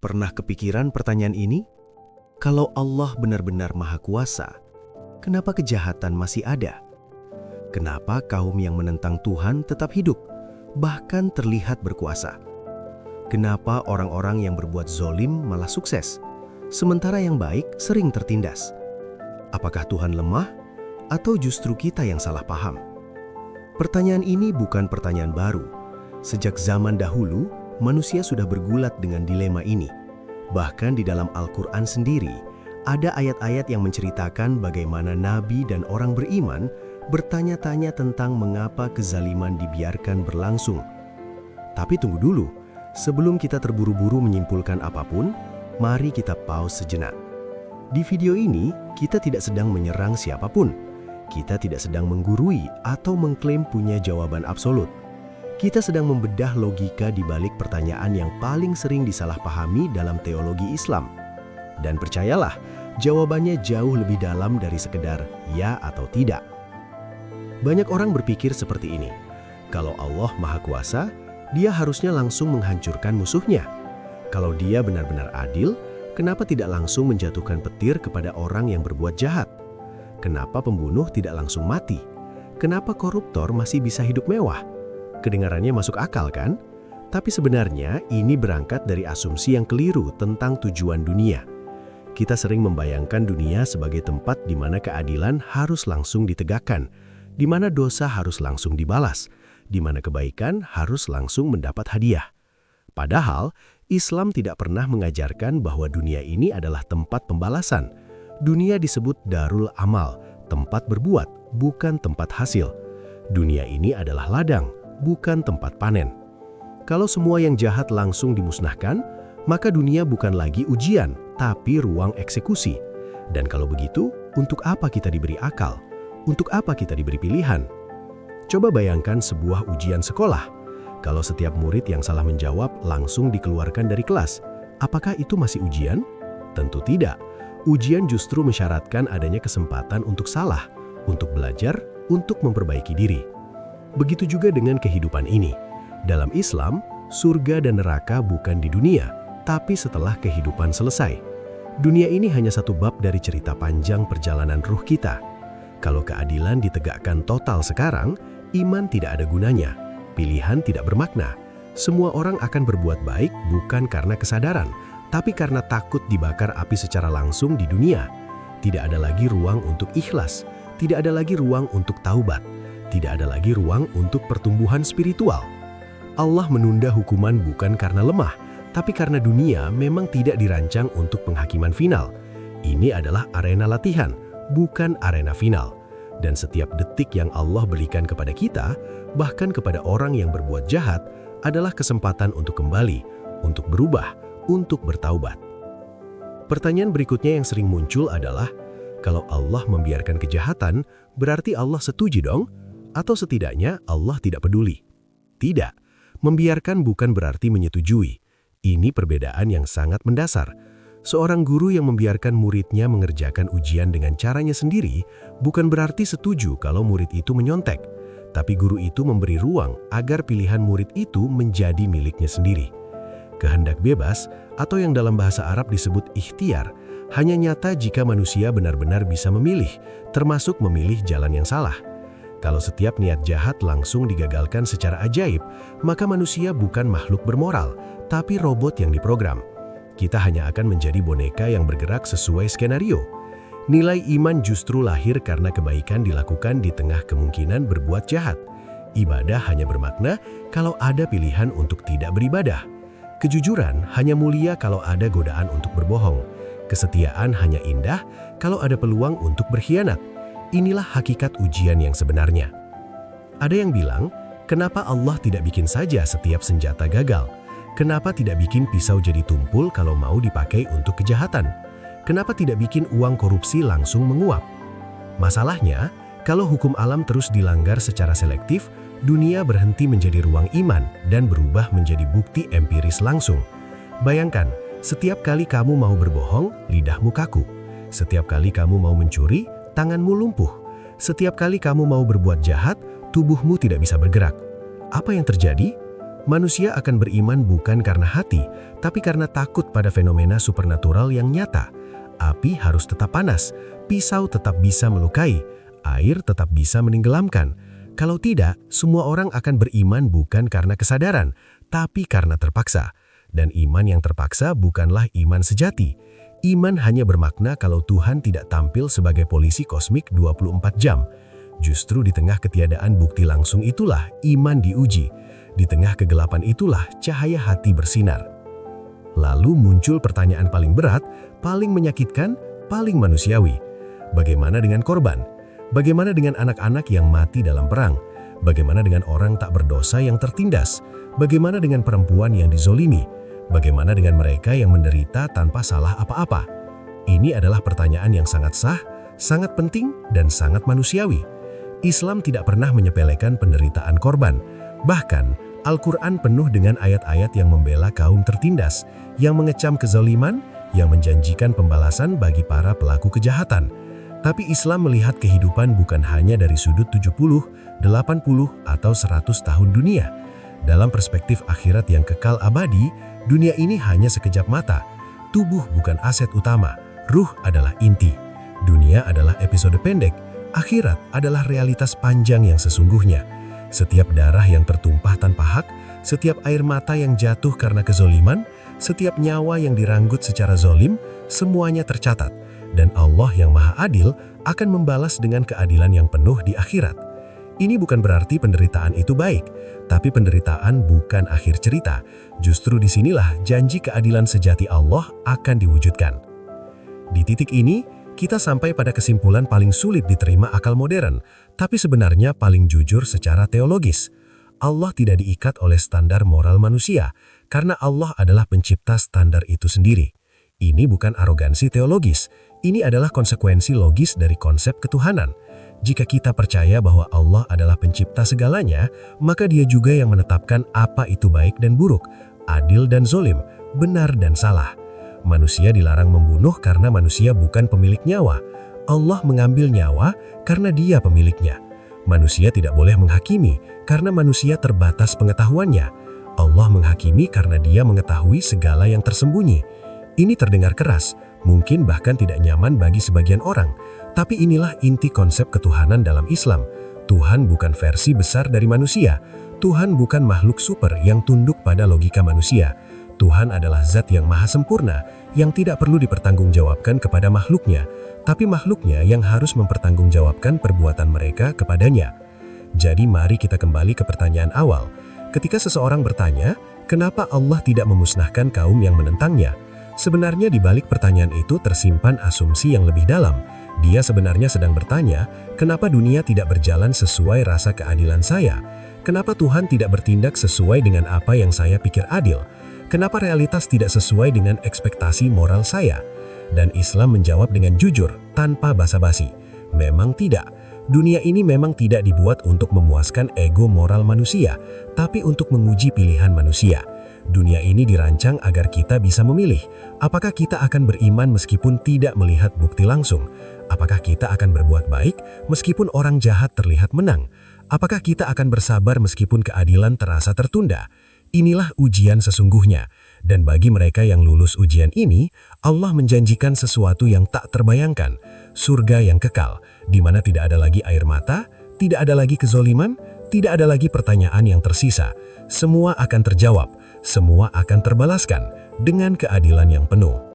Pernah kepikiran pertanyaan ini? Kalau Allah benar-benar Maha Kuasa, kenapa kejahatan masih ada? Kenapa kaum yang menentang Tuhan tetap hidup, bahkan terlihat berkuasa? Kenapa orang-orang yang berbuat zolim malah sukses, sementara yang baik sering tertindas? Apakah Tuhan lemah, atau justru kita yang salah paham? Pertanyaan ini bukan pertanyaan baru. Sejak zaman dahulu, manusia sudah bergulat dengan dilema ini. Bahkan di dalam Al-Quran sendiri, ada ayat-ayat yang menceritakan bagaimana nabi dan orang beriman bertanya-tanya tentang mengapa kezaliman dibiarkan berlangsung. Tapi tunggu dulu, sebelum kita terburu-buru menyimpulkan apapun, mari kita pause sejenak. Di video ini, kita tidak sedang menyerang siapapun. Kita tidak sedang menggurui atau mengklaim punya jawaban absolut. Kita sedang membedah logika di balik pertanyaan yang paling sering disalahpahami dalam teologi Islam. Dan percayalah, jawabannya jauh lebih dalam dari sekedar ya atau tidak. Banyak orang berpikir seperti ini. Kalau Allah Maha Kuasa, Dia harusnya langsung menghancurkan musuhnya. Kalau Dia benar-benar adil, kenapa tidak langsung menjatuhkan petir kepada orang yang berbuat jahat? Kenapa pembunuh tidak langsung mati? Kenapa koruptor masih bisa hidup mewah? Kedengarannya masuk akal kan? Tapi sebenarnya ini berangkat dari asumsi yang keliru tentang tujuan dunia. Kita sering membayangkan dunia sebagai tempat di mana keadilan harus langsung ditegakkan, di mana dosa harus langsung dibalas, di mana kebaikan harus langsung mendapat hadiah. Padahal, Islam tidak pernah mengajarkan bahwa dunia ini adalah tempat pembalasan. Dunia disebut darul amal, tempat berbuat, bukan tempat hasil. Dunia ini adalah ladang, bukan tempat panen. Kalau semua yang jahat langsung dimusnahkan, maka dunia bukan lagi ujian, tapi ruang eksekusi. Dan kalau begitu, untuk apa kita diberi akal? Untuk apa kita diberi pilihan? Coba bayangkan sebuah ujian sekolah. Kalau setiap murid yang salah menjawab langsung dikeluarkan dari kelas, apakah itu masih ujian? Tentu tidak. Ujian justru mensyaratkan adanya kesempatan untuk salah, untuk belajar, untuk memperbaiki diri. Begitu juga dengan kehidupan ini. Dalam Islam, surga dan neraka bukan di dunia, tapi setelah kehidupan selesai. Dunia ini hanya satu bab dari cerita panjang perjalanan ruh kita. Kalau keadilan ditegakkan total sekarang, iman tidak ada gunanya, pilihan tidak bermakna. Semua orang akan berbuat baik bukan karena kesadaran, tapi karena takut dibakar api secara langsung di dunia. Tidak ada lagi ruang untuk ikhlas, tidak ada lagi ruang untuk taubat. Tidak ada lagi ruang untuk pertumbuhan spiritual. Allah menunda hukuman bukan karena lemah, tapi karena dunia memang tidak dirancang untuk penghakiman final. Ini adalah arena latihan, bukan arena final. Dan setiap detik yang Allah berikan kepada kita, bahkan kepada orang yang berbuat jahat, adalah kesempatan untuk kembali, untuk berubah, untuk bertaubat. Pertanyaan berikutnya yang sering muncul adalah, kalau Allah membiarkan kejahatan, berarti Allah setuju dong? Atau setidaknya Allah tidak peduli? Tidak, membiarkan bukan berarti menyetujui. Ini perbedaan yang sangat mendasar. Seorang guru yang membiarkan muridnya mengerjakan ujian dengan caranya sendiri bukan berarti setuju kalau murid itu menyontek. Tapi guru itu memberi ruang agar pilihan murid itu menjadi miliknya sendiri. Kehendak bebas, atau yang dalam bahasa Arab disebut ikhtiar, hanya nyata jika manusia benar-benar bisa memilih, termasuk memilih jalan yang salah. Kalau setiap niat jahat langsung digagalkan secara ajaib, maka manusia bukan makhluk bermoral, tapi robot yang diprogram. Kita hanya akan menjadi boneka yang bergerak sesuai skenario. Nilai iman justru lahir karena kebaikan dilakukan di tengah kemungkinan berbuat jahat. Ibadah hanya bermakna kalau ada pilihan untuk tidak beribadah. Kejujuran hanya mulia kalau ada godaan untuk berbohong. Kesetiaan hanya indah kalau ada peluang untuk berkhianat. Inilah hakikat ujian yang sebenarnya. Ada yang bilang, kenapa Allah tidak bikin saja setiap senjata gagal? Kenapa tidak bikin pisau jadi tumpul kalau mau dipakai untuk kejahatan? Kenapa tidak bikin uang korupsi langsung menguap? Masalahnya, kalau hukum alam terus dilanggar secara selektif, dunia berhenti menjadi ruang iman dan berubah menjadi bukti empiris langsung. Bayangkan, setiap kali kamu mau berbohong, lidahmu kaku. Setiap kali kamu mau mencuri, tanganmu lumpuh. Setiap kali kamu mau berbuat jahat, tubuhmu tidak bisa bergerak. Apa yang terjadi? Manusia akan beriman bukan karena hati, tapi karena takut pada fenomena supernatural yang nyata. Api harus tetap panas, pisau tetap bisa melukai, air tetap bisa menenggelamkan. Kalau tidak, semua orang akan beriman bukan karena kesadaran, tapi karena terpaksa. Dan iman yang terpaksa bukanlah iman sejati. Iman hanya bermakna kalau Tuhan tidak tampil sebagai polisi kosmik 24 jam. Justru di tengah ketiadaan bukti langsung itulah iman diuji. Di tengah kegelapan itulah cahaya hati bersinar. Lalu muncul pertanyaan paling berat, paling menyakitkan, paling manusiawi. Bagaimana dengan korban? Bagaimana dengan anak-anak yang mati dalam perang? Bagaimana dengan orang tak berdosa yang tertindas? Bagaimana dengan perempuan yang dizolimi? Bagaimana dengan mereka yang menderita tanpa salah apa-apa? Ini adalah pertanyaan yang sangat sah, sangat penting, dan sangat manusiawi. Islam tidak pernah menyepelekan penderitaan korban. Bahkan, Al-Quran penuh dengan ayat-ayat yang membela kaum tertindas, yang mengecam kezaliman, yang menjanjikan pembalasan bagi para pelaku kejahatan. Tapi Islam melihat kehidupan bukan hanya dari sudut 70, 80, atau 100 tahun dunia. Dalam perspektif akhirat yang kekal abadi, dunia ini hanya sekejap mata. Tubuh bukan aset utama, ruh adalah inti. Dunia adalah episode pendek, akhirat adalah realitas panjang yang sesungguhnya. Setiap darah yang tertumpah tanpa hak, setiap air mata yang jatuh karena kezoliman, setiap nyawa yang diranggut secara zolim, semuanya tercatat. Dan Allah yang Maha Adil akan membalas dengan keadilan yang penuh di akhirat. Ini bukan berarti penderitaan itu baik, tapi penderitaan bukan akhir cerita. Justru disinilah janji keadilan sejati Allah akan diwujudkan. Di titik ini, kita sampai pada kesimpulan paling sulit diterima akal modern, tapi sebenarnya paling jujur secara teologis. Allah tidak diikat oleh standar moral manusia, karena Allah adalah pencipta standar itu sendiri. Ini bukan arogansi teologis, ini adalah konsekuensi logis dari konsep ketuhanan. Jika kita percaya bahwa Allah adalah pencipta segalanya, maka Dia juga yang menetapkan apa itu baik dan buruk, adil dan zolim, benar dan salah. Manusia dilarang membunuh karena manusia bukan pemilik nyawa. Allah mengambil nyawa karena Dia pemiliknya. Manusia tidak boleh menghakimi karena manusia terbatas pengetahuannya. Allah menghakimi karena Dia mengetahui segala yang tersembunyi. Ini terdengar keras, mungkin bahkan tidak nyaman bagi sebagian orang. Tapi inilah inti konsep ketuhanan dalam Islam. Tuhan bukan versi besar dari manusia. Tuhan bukan makhluk super yang tunduk pada logika manusia. Tuhan adalah zat yang maha sempurna, yang tidak perlu dipertanggungjawabkan kepada makhluknya, tapi makhluknya yang harus mempertanggungjawabkan perbuatan mereka kepadanya. Jadi mari kita kembali ke pertanyaan awal. Ketika seseorang bertanya, kenapa Allah tidak memusnahkan kaum yang menentangnya? Sebenarnya di balik pertanyaan itu tersimpan asumsi yang lebih dalam. Dia sebenarnya sedang bertanya, kenapa dunia tidak berjalan sesuai rasa keadilan saya? Kenapa Tuhan tidak bertindak sesuai dengan apa yang saya pikir adil? Kenapa realitas tidak sesuai dengan ekspektasi moral saya? Dan Islam menjawab dengan jujur, tanpa basa-basi. Memang tidak. Dunia ini memang tidak dibuat untuk memuaskan ego moral manusia, tapi untuk menguji pilihan manusia. Dunia ini dirancang agar kita bisa memilih, apakah kita akan beriman meskipun tidak melihat bukti langsung. Apakah kita akan berbuat baik meskipun orang jahat terlihat menang? Apakah kita akan bersabar meskipun keadilan terasa tertunda? Inilah ujian sesungguhnya. Dan bagi mereka yang lulus ujian ini, Allah menjanjikan sesuatu yang tak terbayangkan. Surga yang kekal, di mana tidak ada lagi air mata, tidak ada lagi kezoliman, tidak ada lagi pertanyaan yang tersisa. Semua akan terjawab, semua akan terbalaskan dengan keadilan yang penuh.